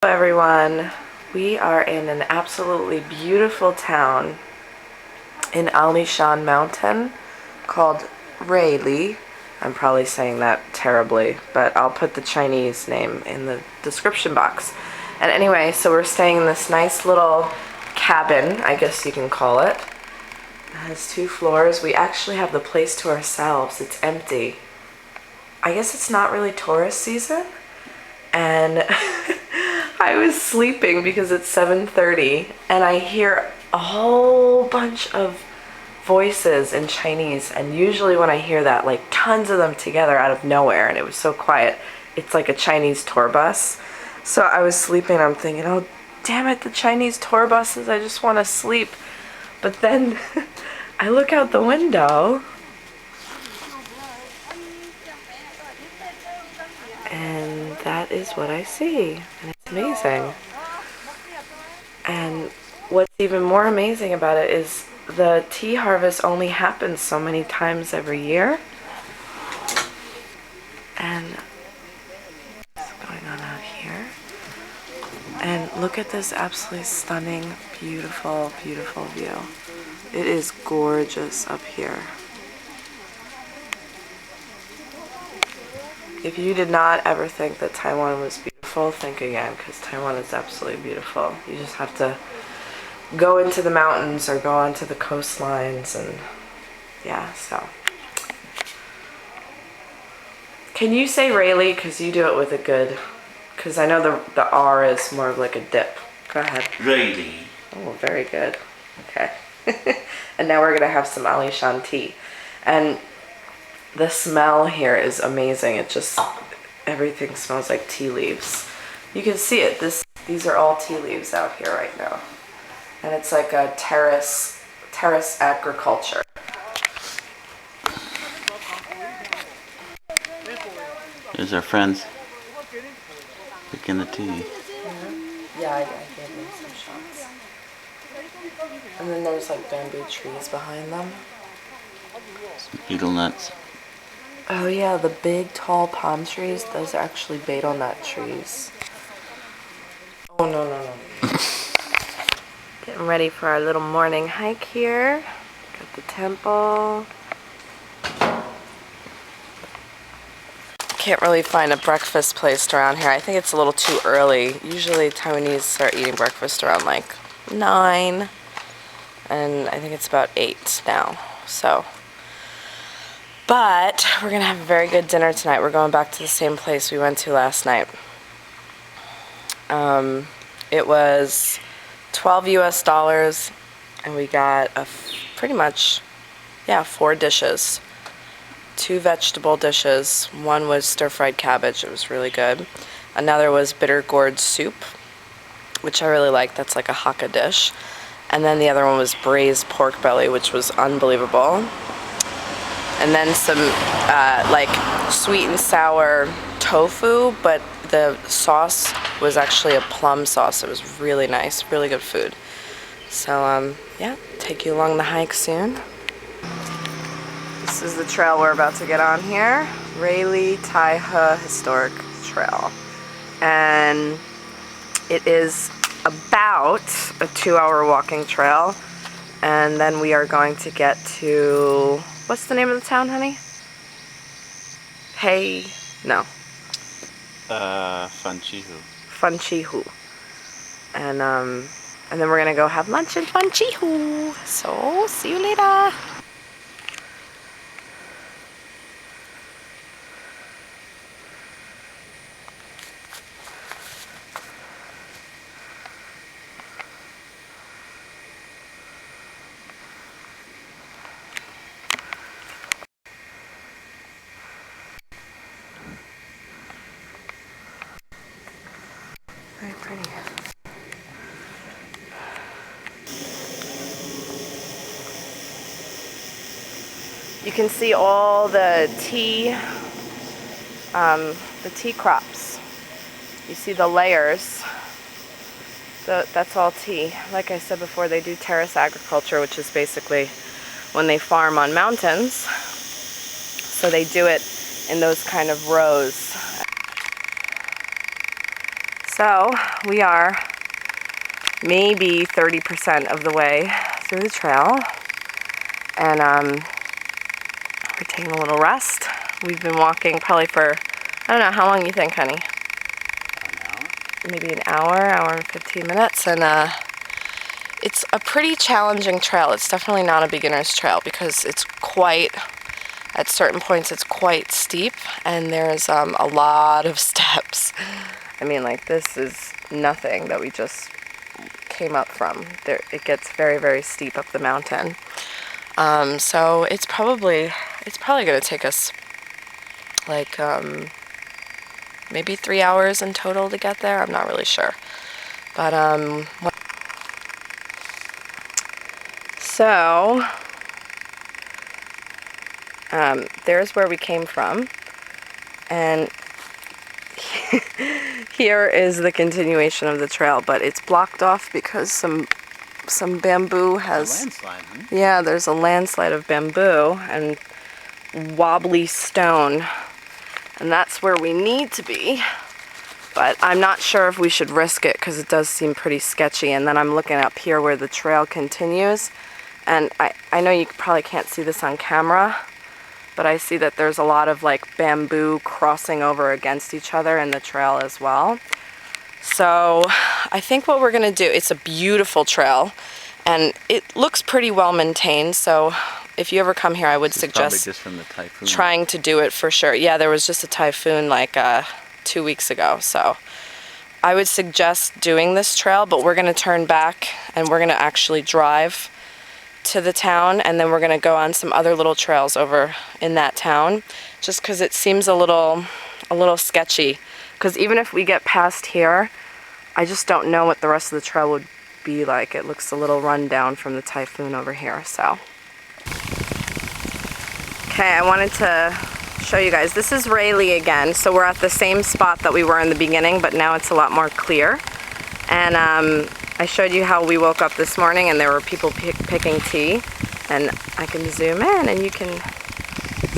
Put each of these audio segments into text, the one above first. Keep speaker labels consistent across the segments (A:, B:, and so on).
A: Hello everyone, we are in an absolutely beautiful town in Alishan Mountain called Rueli. I'm probably saying that terribly, but I'll put the Chinese name in the description box. And anyway, so we're staying in this nice little cabin, I guess you can call it. It has 2 floors. We actually have the place to ourselves. It's empty. I guess it's not really tourist season. And I was sleeping because it's 7:30 and I hear a whole bunch of voices in Chinese, and usually when I hear that, like tons of them together out of nowhere, and it was so quiet, it's like a Chinese tour bus. So I was sleeping and I'm thinking, oh damn it, the Chinese tour buses, I just want to sleep. But then I look out the window and that is what I see, and it's amazing. And what's even more amazing about it is the tea harvest only happens so many times every year. And what's going on out here? And look at this absolutely stunning, beautiful, beautiful view. It is gorgeous up here. If you did not ever think that Taiwan was beautiful, think again, because Taiwan is absolutely beautiful. You just have to go into the mountains or go onto the coastlines, and yeah, so. Can you say Rueli, because you do it with a good, because I know the R is more of like a dip. Go ahead.
B: Rueli.
A: Oh, very good. Okay. And now we're going to have some Alishan tea. And the smell here is amazing. It just, everything smells like tea leaves. You can see it. These are all tea leaves out here right now. And it's like a terrace agriculture.
B: Here's our friends picking the tea.
A: Yeah, I gave them some shots. And then there's like bamboo trees behind them.
B: Some betel nuts.
A: Oh yeah, the big tall palm trees, those are actually betel nut trees. Oh no. Getting ready for our little morning hike here. Got the temple. Can't really find a breakfast place around here. I think it's a little too early. Usually Taiwanese start eating breakfast around like 9. And I think it's about 8 now. So. But we're going to have a very good dinner tonight. We're going back to the same place we went to last night. It was $12 US, and we got pretty much, 4 dishes. 2 vegetable dishes. One was stir-fried cabbage. It was really good. Another was bitter gourd soup, which I really like. That's like a Hakka dish. And then the other one was braised pork belly, which was unbelievable. And then some like sweet and sour tofu, but the sauce was actually a plum sauce. It was really nice, really good food. So yeah, take you along the hike soon. This is the trail we're about to get on here,瑞li Historic Trail. And it is about a 2-hour walking trail. And then we are going to get to, what's the name of the town, honey?
B: Funchi Hu.
A: Funchi Hu. And then we're gonna go have lunch in Funchi Hu. So, see you later. Very pretty. You can see all the tea crops. You see the layers. So that's all tea. Like I said before, they do terrace agriculture, which is basically when they farm on mountains. So they do it in those kind of rows. So we are maybe 30% of the way through the trail, and we're taking a little rest. We've been walking probably for, I don't know, how long you think, honey?
B: An hour?
A: Maybe an hour and 15 minutes, and it's a pretty challenging trail. It's definitely not a beginner's trail because it's quite, at certain points it's quite steep, and there's a lot of steps. I mean, like, this is nothing that we just came up from. There, it gets very, very steep up the mountain. So it's probably going to take us like maybe 3 hours in total to get there. I'm not really sure, but so there's where we came from, and here is the continuation of the trail, but it's blocked off because some bamboo has...
B: A landslide, huh?
A: Yeah, there's a landslide of bamboo and wobbly stone, and that's where we need to be, but I'm not sure if we should risk it because it does seem pretty sketchy. And then I'm looking up here where the trail continues, and I know you probably can't see this on camera, but I see that there's a lot of like bamboo crossing over against each other in the trail as well. So I think what we're gonna do, it's a beautiful trail and it looks pretty well maintained, so if you ever come here I would suggest
B: just from the typhoon.
A: Trying to do it for sure. Yeah, there was just a typhoon like 2 weeks ago, so I would suggest doing this trail, but we're gonna turn back and we're gonna actually drive to the town, and then we're gonna go on some other little trails over in that town, just because it seems a little sketchy. Because even if we get past here, I just don't know what the rest of the trail would be like. It looks a little run down from the typhoon over here. So, okay, I wanted to show you guys. This is Rueli again. So we're at the same spot that we were in the beginning, but now it's a lot more clear. And I showed you how we woke up this morning and there were people picking tea, and I can zoom in and you can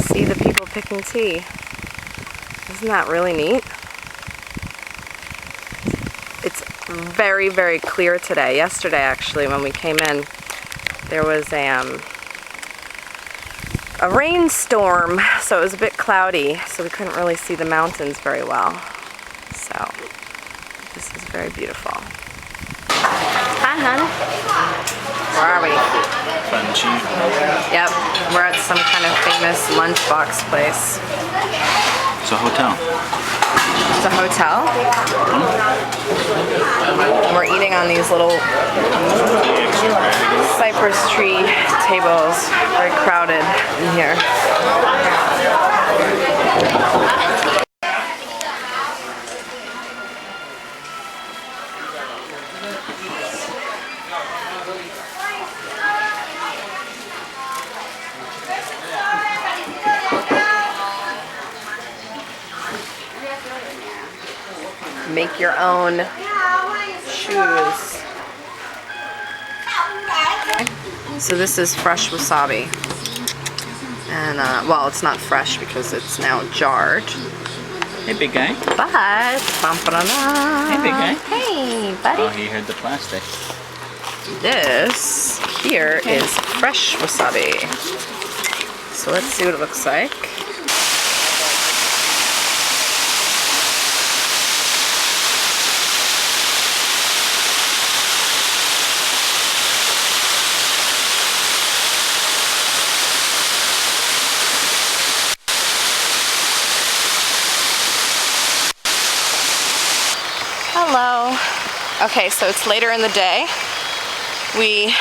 A: see the people picking tea. Isn't that really neat? It's very, very clear today. Yesterday, actually, when we came in, there was a rainstorm, so it was a bit cloudy, so we couldn't really see the mountains very well. So this is very beautiful. Hi, hon. Where are we?
B: Funchi.
A: Yep, we're at some kind of famous lunchbox place.
B: It's a hotel.
A: It's a hotel. And we're eating on these little cypress tree tables. Very crowded in here. Make your own shoes. So this is fresh wasabi. And, well, it's not fresh because it's now jarred.
B: Hey, big guy.
A: But,
B: Hey, big guy.
A: hey, buddy.
B: Oh, he heard the plastic.
A: This here is fresh wasabi. So let's see what it looks like. Hello. Okay, so it's later in the day. We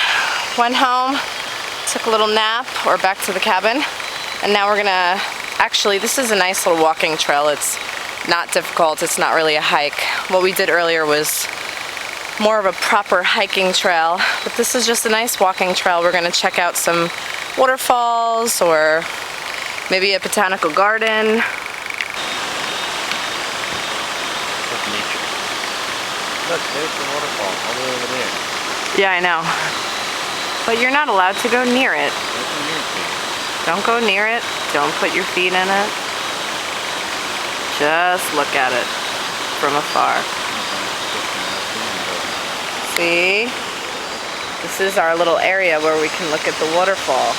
A: went home, took a little nap, or back to the cabin, and now we're gonna, actually this is a nice little walking trail. It's not difficult, it's not really a hike. What we did earlier was more of a proper hiking trail, but this is just a nice walking trail. We're gonna check out some waterfalls or maybe a botanical garden.
B: Look, there's the waterfall all the way over there.
A: Yeah, I know. But you're not allowed to go near it. Don't go near it. Don't put your feet in it. Just look at it from afar. See? This is our little area where we can look at the waterfall.